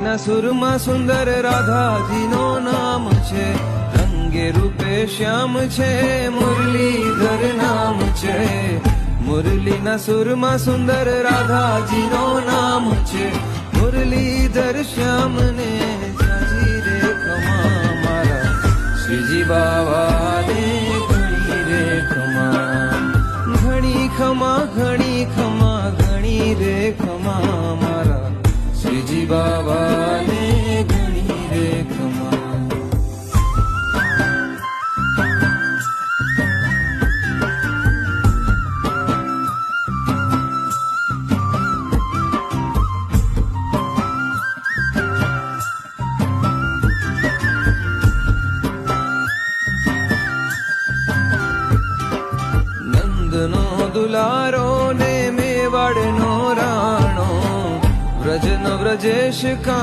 ના સુરમાં સુંદર રાધાજીનો નામ છે, રંગે રૂપે શ્યામ છે, મુરલીધર નામ છે. મુરલીના સુરમાં સુંદર રાધાજીનો નામ છે, મુરલીધર શ્યામને જાજી રે ખમા મારા શ્રીજી બાવાને ઘણી રે ખમા, ઘણી ખમા, ઘણી ખમા, ઘણી રે ખમા મારા શ્રીજી બાવાને ઘણી રે ખમા. નંદનો દુલારો ને મેવાડનો રાણો, વ્રજનો વ્રજેશ કા